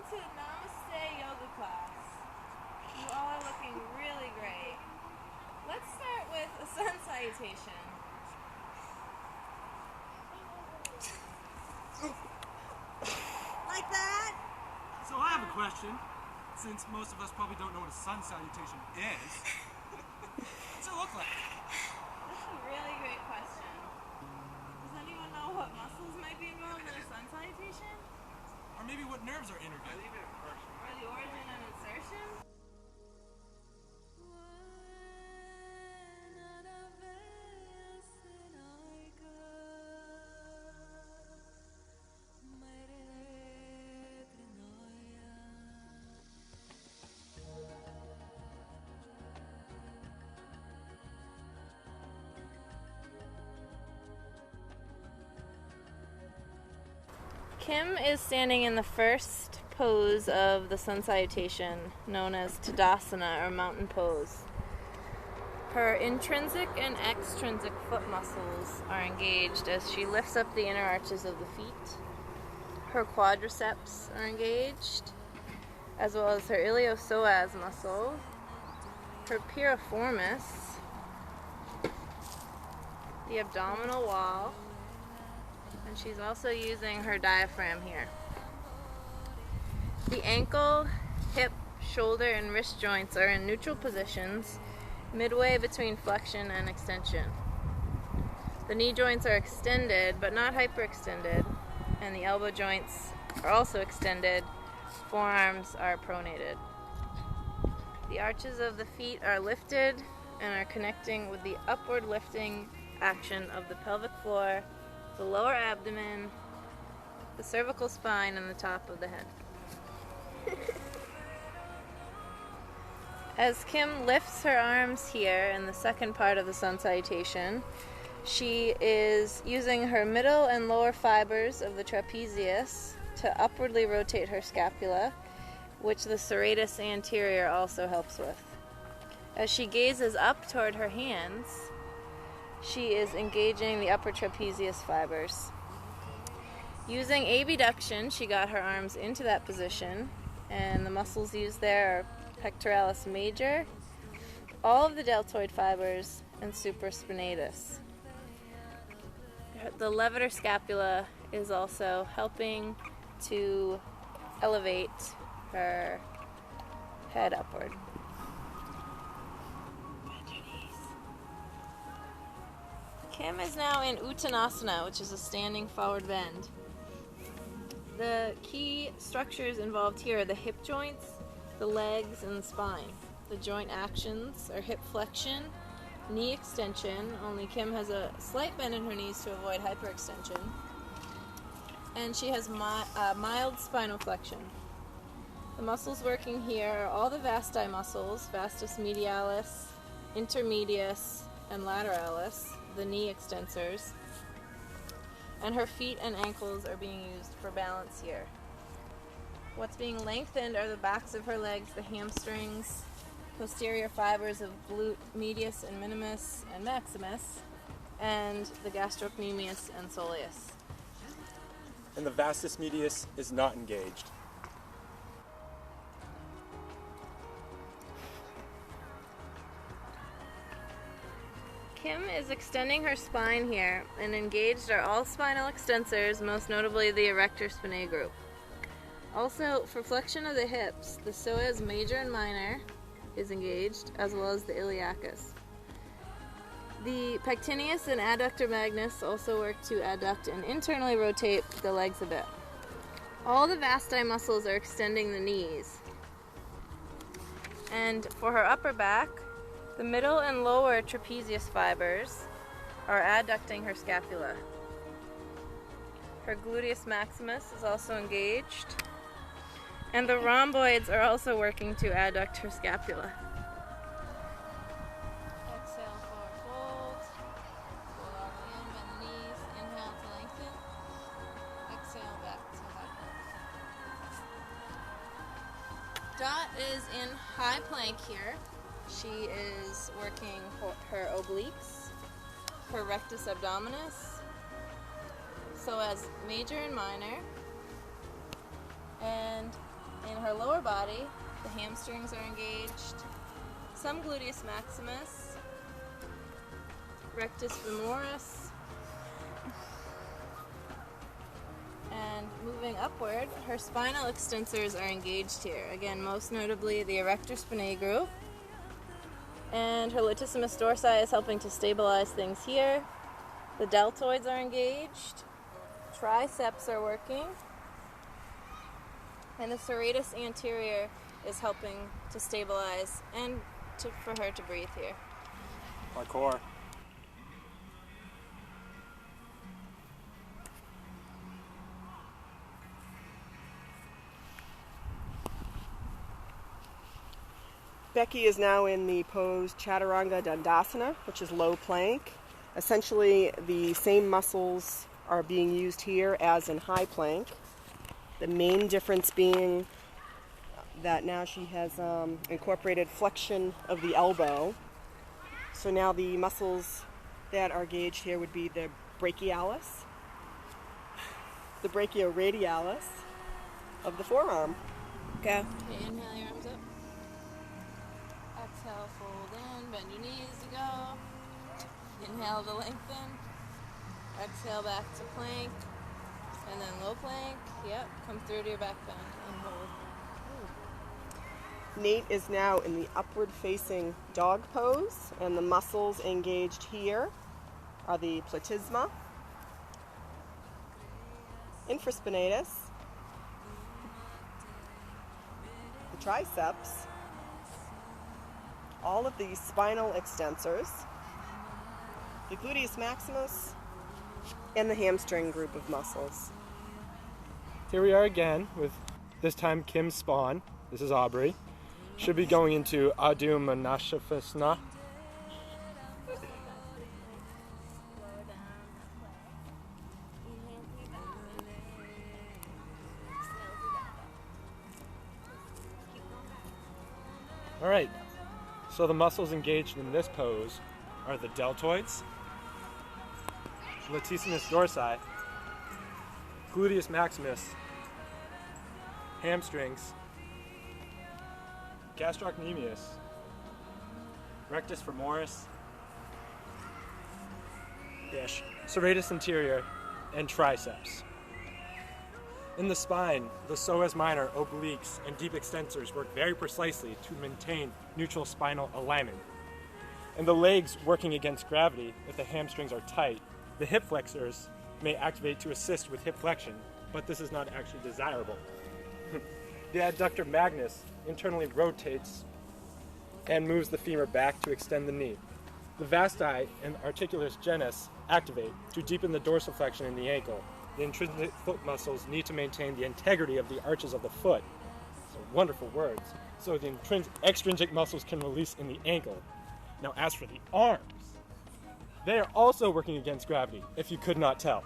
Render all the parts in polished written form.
to Namaste Yoga class. You all are looking really great. Let's start with a sun salutation. Like that? So I have a question, since most of us probably don't know what a sun salutation is. What's it look like? That's a really great question. Does anyone know what muscles might be involved in a sun salutation? Or maybe what nerves are innervated? Or the origin and insertion? Kim is standing in the first pose of the sun salutation, known as Tadasana or mountain pose. Her intrinsic and extrinsic foot muscles are engaged as she lifts up the inner arches of the feet. Her quadriceps are engaged, as well as her iliopsoas muscle, her piriformis, the abdominal wall, and she's also using her diaphragm here. The ankle, hip, shoulder, and wrist joints are in neutral positions, midway between flexion and extension. The knee joints are extended, but not hyperextended, and the elbow joints are also extended. Forearms are pronated. The arches of the feet are lifted and are connecting with the upward lifting action of the pelvic floor, the lower abdomen, the cervical spine, and the top of the head. As Kim lifts her arms here in the second part of the sun salutation, she is using her middle and lower fibers of the trapezius to upwardly rotate her scapula, which the serratus anterior also helps with. As she gazes up toward her hands, she is engaging the upper trapezius fibers. Using abduction, she got her arms into that position, and the muscles used there are pectoralis major, all of the deltoid fibers, and supraspinatus. The levator scapula is also helping to elevate her head upward. Kim is now in Uttanasana, which is a standing forward bend. The key structures involved here are the hip joints, the legs, and the spine. The joint actions are hip flexion, knee extension, only Kim has a slight bend in her knees to avoid hyperextension, and she has mild spinal flexion. The muscles working here are all the vasti muscles, vastus medialis, intermedius, and lateralis, the knee extensors, and her feet and ankles are being used for balance here. What's being lengthened are the backs of her legs, the hamstrings, posterior fibers of glute medius and minimus and maximus, and the gastrocnemius and soleus. And the vastus medius is not engaged. Kim is extending her spine here, and engaged are all spinal extensors, most notably the erector spinae group. Also, for flexion of the hips, the psoas major and minor is engaged, as well as the iliacus. The pectineus and adductor magnus also work to adduct and internally rotate the legs a bit. All the vasti muscles are extending the knees. And for her upper back, the middle and lower trapezius fibers are adducting her scapula. Her gluteus maximus is also engaged, and the rhomboids are also working to adduct her scapula. Exhale, forward fold. Fold all the way in, bend the knees. Inhale to lengthen. Exhale, back to high plank. Dot is in high plank here. She is working her obliques, her rectus abdominis, psoas major and minor, and In her lower body, the hamstrings are engaged, some gluteus maximus, rectus femoris, and moving upward, her spinal extensors are engaged here. Again, most notably the erector spinae group. And her latissimus dorsi is helping to stabilize things here. The deltoids are engaged, triceps are working, and the serratus anterior is helping to stabilize and for her to breathe here. Parkour. Becky is now in the pose Chaturanga Dandasana, which is low plank. Essentially, the same muscles are being used here as in high plank. The main difference being that now she has incorporated flexion of the elbow. So now the muscles that are gauged here would be the brachialis, the brachioradialis of the forearm. Okay, inhale your arms up. Exhale, fold in, bend your knees to go. Inhale to lengthen. Exhale back to plank. And then low plank. Yep, come through to your back bend and hold. Nate is now in the upward facing dog pose, and the muscles engaged here are the platysma, infraspinatus, the triceps, all of the spinal extensors, the gluteus maximus, and the hamstring group of muscles. Here we are again with, this time, Kim's spawn. This is Aubrey. Should be going into Adho Manasafasana. All right, so the muscles engaged in this pose are the deltoids, latissimus dorsi, gluteus maximus, hamstrings, gastrocnemius, rectus femoris, serratus anterior, and triceps. In the spine, the psoas minor, obliques, and deep extensors work very precisely to maintain neutral spinal alignment. And the legs working against gravity, if the hamstrings are tight, the hip flexors may activate to assist with hip flexion, but this is not actually desirable. The adductor magnus internally rotates and moves the femur back to extend the knee. The vasti and articularis genus activate to deepen the dorsiflexion in the ankle. The intrinsic foot muscles need to maintain the integrity of the arches of the foot. So wonderful words. So the extrinsic muscles can release in the ankle. Now as for the arms, they are also working against gravity, if you could not tell.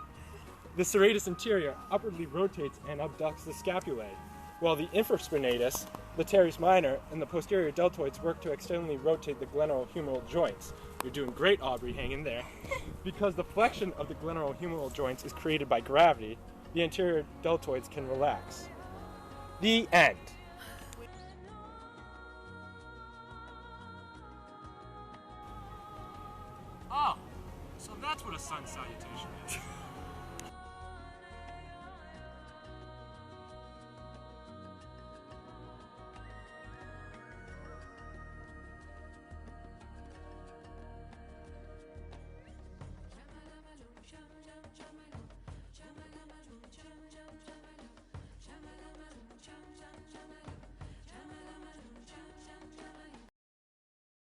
The serratus anterior upwardly rotates and abducts the scapulae, while the infraspinatus, the teres minor, and the posterior deltoids work to externally rotate the glenohumeral joints. You're doing great, Aubrey, hang in there. Because the flexion of the glenohumeral joints is created by gravity, the anterior deltoids can relax. The end. Oh, so that's what a sun salutation is.